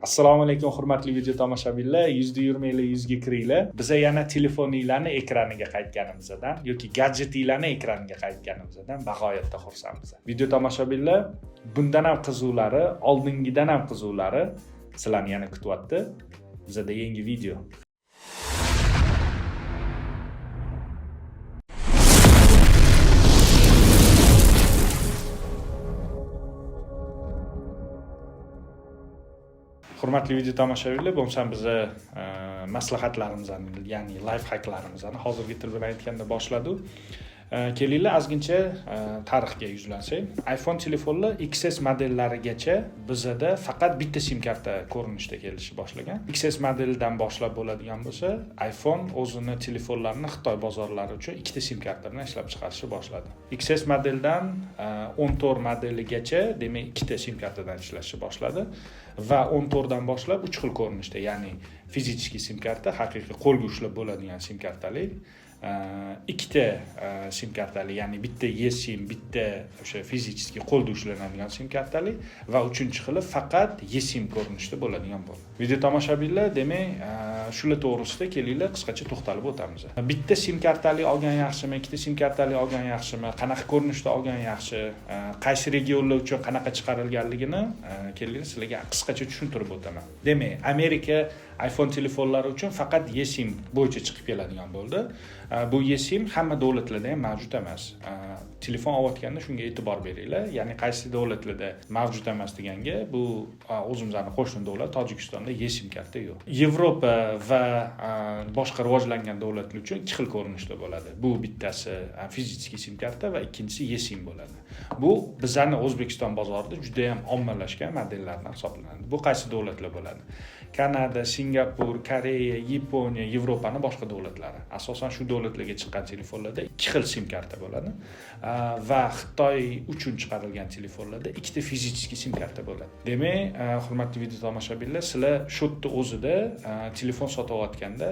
Assalomu alaykum hurmatli video tomoshabinlar, yuzda yurmanglar, yuzga kiringlar. Biza yana telefoninglarni ekraniga qaytganimizdan yoki gadjetinglarni ekraniga qaytganimizdan bag'oyatda xursandmiz. Video tomoshabinlar, bundan ham qizuvlari, oldingidan ham qizuvlari sizlarni yana kutyapti. Bizada yangi video. Hurmatli video tomoshabinlar, bo'lsam biza maslahatlarimizni, ya'ni life hacklarimizni hozirgi til bilan aytganda boshladik. Kelinglar ozgincha tarixga yuzlansak. iPhone telefonlar XS modellarigacha bizada faqat bitta sim karta ko'rinishda kelishni boshlagan. XS modelidan boshlab bo'ladigan bo'lsa, iPhone o'zini telefonlarini Xitoy bozorlari uchun ikkita sim karta bilan ishlab chiqarishni boshladi. XS modeldan 14 modeligacha, demak, ikkita sim kartadan ishlashni boshladi va 14 dan boshlab 3 xil ko'rinishda, ya'ni fizический sim karta, haqiqiy qo'lga ushlab bo'ladigan sim kartali, ikkita sim kartali, ya'ni bitta eSIM, bitta o'sha fizический qo'lda ushlanadigan sim kartali va uchinchi xili faqat eSIM ko'rinishda bo'ladigan bo'ldi. Video tomoshabinlar, demak, shular to'g'risida kelinglar qisqacha to'xtalib o'tamiz. Bitta sim kartali olgan yaxshimi, ikkita sim kartali olgan yaxshimi, qanaqa ko'rinishda olgan yaxshi, qaysi regionlar uchun qanaqa chiqarilganligini kelinglar sizlarga qisqacha tushuntirib o'taman. Demak, Amerika iPhone telefonlari uchun faqat eSIM bo'yicha chiqib keladigan bo'ldi. Bu eSIM hamma davlatlarda ham mavjud emas. Telefon olayotganda shunga e'tibor beringlar. Ya'ni qaysi davlatlarda mavjud emas deganga, bu o'zimizning qo'shni davlat Tojikistonda eSIM karta yo'q. Yevropa va boshqa rivojlangan davlatlar uchun ikki xil ko'rinishda bo'ladi. Bu bittasi fizический sim karta va ikkinchisi eSIM bo'ladi. Bu bizning O'zbekiston bozorida juda ham ommalashgan modellardan hisoblanadi. Bu qaysi davlatlar bo'ladi? Kanada, Singapur, Koreya, Yaponiya, Yevropaning boshqa davlatlari. Asosan shu davlatlarga chiqqan telefonlarda ikki xil sim karta bo'ladi va Xitoy uchun chiqarilgan telefonlarda ikkita fizический sim karta bo'ladi. Demak, hurmatli video tomoshabinlar, sizlar shu yerda o'zida telefon sotib olganda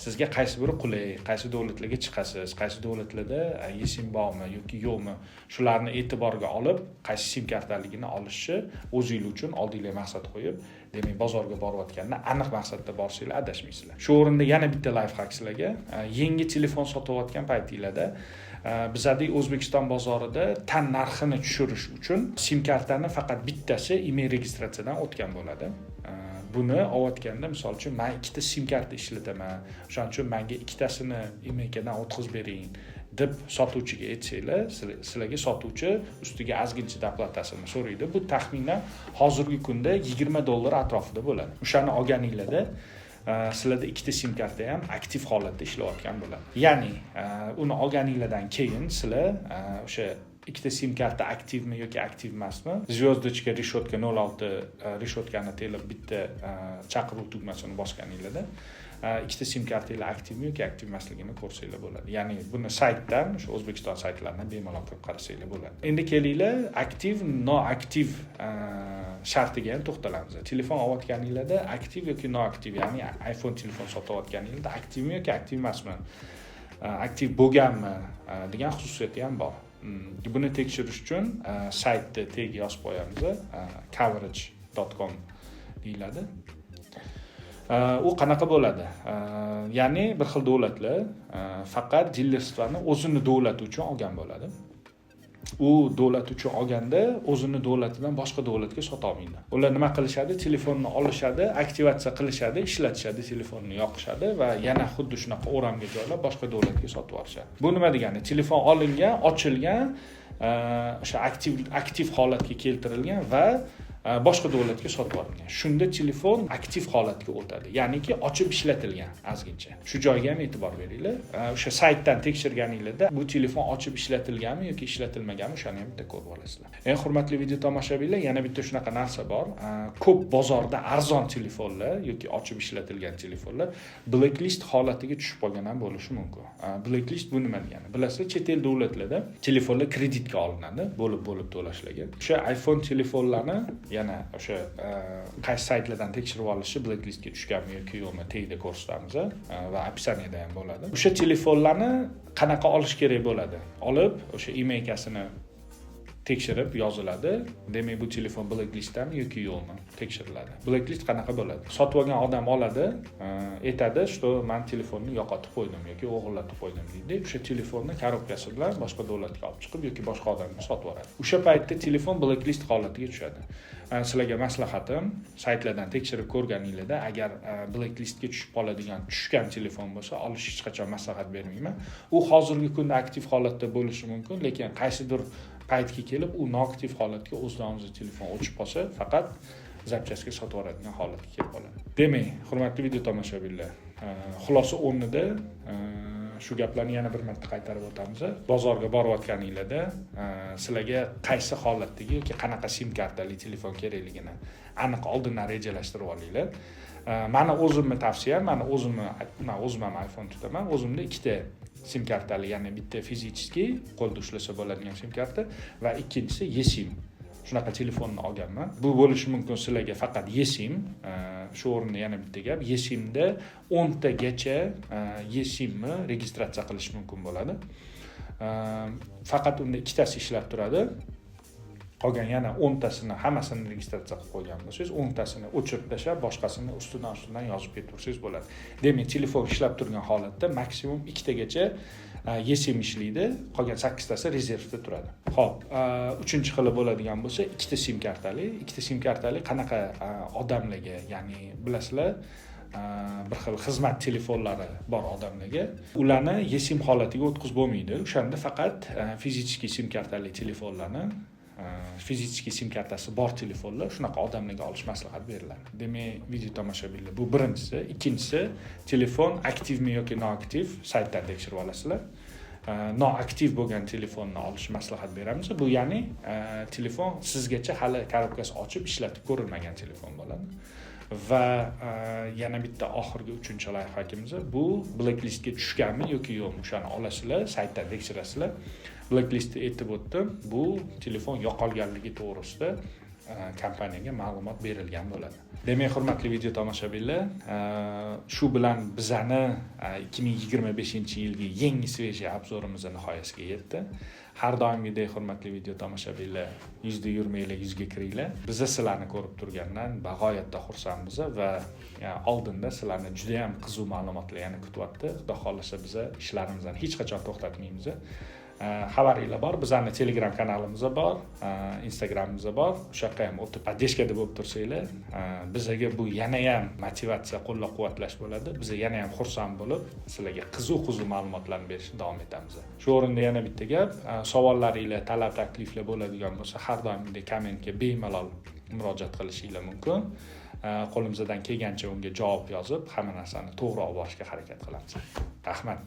sizga qaysi biri qulay, qaysi davlatlarga chiqasiz, qaysi davlatlarda eSIM bormi yoki yo'qmi, shularni e'tiborga olib, qaysi sim kartaligini olishni o'zingiz uchun oldingizga maqsad qo'yib, demak, bozorga borayotganda aniq maqsadda borsanglar adashmaysizlar. Shu o'rinda yana bitta life hack sizlarga. Yangi telefon sotayotgan paytingizda bizning O'zbekiston bozorida tan narxini tushirish uchun sim kartani faqat bittasi email registratsiyadan o'tgan bo'ladi. Buni olayotganda, misol uchun, men ikkita sim karta ishlataman, o'shaning uchun menga ikkitasini emaildan o'tkazib bering deb sotuvchiga aytsanglar, sizlarga sotuvchi ustiga ozgincha doplattasini so'raydi. Bu taxminan hozirgi kunda $20 atrofida bo'ladi. O'shani olganinglarda sizlarda ikkita sim karta ham aktiv holatda ishlayotgan bo'ladi. Ya'ni uni olganinglardan keyin sizlar o'sha ikkita sim karta aktivmi yoki aktiv emasmi, zvezdochka reshotka 06 reshotkani telib bitta chaqiruv tugmasini bosganinglarda ikkita sim kartalar aktivmi yoki aktiv emasligini ko'rsanglar bo'ladi. Ya'ni buni saytdan, o'sha O'zbekiston saytlaridan bemalol kirib qarasanglar bo'ladi. Endi kelinglar aktiv, noaktiv shartiga ham to'xtalamiz. Telefon olayotganinglarda aktiv yoki noaktiv, ya'ni iPhone telefon sotayotganinglarda aktivmi yoki aktiv emasmi, aktiv bo'lganmi degan xususiyati ham bor. Buni tekshirish uchun saytni tagiga yozib qo'yamiz. coverage.com deyiladi. U qanaqa bo'ladi? Ya'ni bir xil davlatlar faqat dilerstvani o'zini davlati uchun olgan bo'ladi. U davlat uchun olganda o'zini davlatidan boshqa davlatga sota olmaydi. Ular nima qilishadi? Telefonni olishadi, aktivatsiya qilishadi, ishlatishadi, telefonni yoqishadi va yana xuddi shunaqa o'ramga joylab boshqa davlatga sotib yuborishadi. Bu nima degani? Telefon olingan, ochilgan, o'sha aktiv holatga keltirilgan va boshqa davlatga sotib yuborilgan. Shunda telefon aktiv holatga o'tadi. Ya'niki ochib ishlatilgan ozgincha. Shu joyga ham e'tibor beringlar. O'sha saytdan tekshirganinglarda bu telefon ochib ishlatilganmi yoki ishlatilmaganmi, o'shani ham bitta ko'rib olasizlar. Eng hurmatli video tomoshabinlar, yana bitta shunaqa narsa bor. Ko'p bozorda arzon telefonlar yoki ochib ishlatilgan telefonlar blacklist holatiga tushib qolgan ham bo'lishi mumkin. Blacklist bu nima degani? Bilasizlar, chet el davlatlarda telefonlar kreditga olinadi, bo'lib to'lashlarga. O'sha iPhone telefonlarni yana o'sha qaysi saytlardan tekshirib olishni blacklistga tushganmi yoki yo'qmi tagida ko'rsatamiz va opisaniyada ham bo'ladi. O'sha telefonlarni qanaqa olish kerak bo'ladi? Olib, o'sha emailkasini tekshirib yoziladi. Demak, bu telefon blacklistdami yoki yo'qmi tekshiriladi. Blacklist qanaqa bo'ladi? Sotib olgan odam oladi, aytadi, что men telefonni yo'qotib qo'ydim yoki o'g'irlatib qo'ydim deydi. O'sha telefonni korobkasi bilan boshqa davlatga olib chiqib yoki boshqa odamga sotib yuboradi. O'sha paytda telefon blacklist holatiga tushadi. Sizlarga maslahatim, saytlardan tekshirib ko'rganingizda agar blacklistga tushgan telefon bo'lsa, olish hech qachon maslahat bermayman. U hozirgi kunda aktiv holatda bo'lishi mumkin, lekin qaysidir paytga kelib u noaktiv holatga o'zidan-o'zi telefon o'chib qolsa, faqat zapchastga sotib yuboradigan holatga kelib qoladi. Demak, hurmatli video tomoshabinlar, xulosa o'rnida shu gaplarni yana bir marta qaytarib o'tamiz. Bozorga borayotganingizda sizlarga qaysi holatdagi yoki qanaqa sim kartali telefon kerakligini aniq oldindan rejalashtirib olinglar. Meni o'zimni tavsiyam, men o'zim ham iPhone tutaman. O'zimda ikkita sim kartali, ya'ni bitta fizический qo'lda ushlasa bo'ladigan sim karta va ikkinchisi eSIM. Shunaqa telefonni olganman. Bu bo'lishi mumkin sizlarga faqat eSIM. Shu o'rinda yana bitta gap, eSIMda 10 tagacha eSIMni registratsiya qilish mumkin bo'ladi. Faqat unda ikkitasi ishlab turadi. Qolgan yana 10 tasini hammasini registratsiya qilib qo'ygan bo'lsangiz, 10 tasini o'chirib tashlab, boshqasini ustidan yozib ketaversangiz bo'ladi. Demak, telefon ishlab turgan holatda maksimum 2 tagacha eSIM ishlaydi, qolgan 8 tasi rezervda turadi. Xo'p, 3-xili bo'ladigan bo'lsa, ikkita sim kartali qanaqa odamlarga, ya'ni bilasizlar, bir xil xizmat telefonlari bor odamlarga, ularni eSIM holatiga o'tkazib bo'lmaydi. O'shanda faqat fizический sim kartali telefonlarni, fizический sim kartasi bor telefonlar shunaqa odamlarga olish maslahat beriladi. Demak, video tomoshabinlar, bu birinchisi. Ikkinchisi, telefon aktivmi yoki noaktiv saytdan tekshirib olasizlar. Noaktiv bo'lgan telefonni olish maslahat beramiz. Bu ya'ni telefon sizgacha hali korobkasi ochib ishlatib ko'rilmagan telefon bo'ladi. Va yana bitta oxirgi 3-layfhakimiz, bu blacklistga tushganmi yoki yo'qmi, o'shani olasizlar, saytdan tekshirasizlar. Blacklistni aytib o'tdim, bu telefon yo'qolganligi to'g'risida kompaniyaga ma'lumot berilgan bo'ladi. Demak, hurmatli video tomoshabinlar, shu bilan bizani 2025-yilgi yangi svejiy obzorimiz nihoyasiga yetdi. Har doimgidek hurmatli video tomoshabinlar, yuzda yurmanglar, yuzga kiringlar. Biz sizlarni ko'rib turgandan bag'oyatda xursandmiz va oldinda sizlarni juda ham qiziq ma'lumotlar yana kutyapti. Xudo xolasa biz ishlarimizni hech qachon to'xtatmaymiz. Xabaringlar bor, bizning Telegram kanalimiz bor, Instagramimiz bor. O'sha yoqqa ham o'tib podдержкада bo'lib tursanglar, bizga bu yana ham motivatsiya, qo'llab-quvvatlash bo'ladi. Biz yana ham xursand bo'lib, sizlarga qiziq ma'lumotlarni berishni davom etamiz. Shu o'rinda yana bitta gap, savollaringlar, talab, takliflar bo'ladigan bo'lsa, har doimgidek kommentga bemalol murojaat qilishinglar mumkin. Qo'limizdan kelgancha unga javob yozib, hamma narsani to'g'ri olib borishga harakat qilamiz. Rahmat.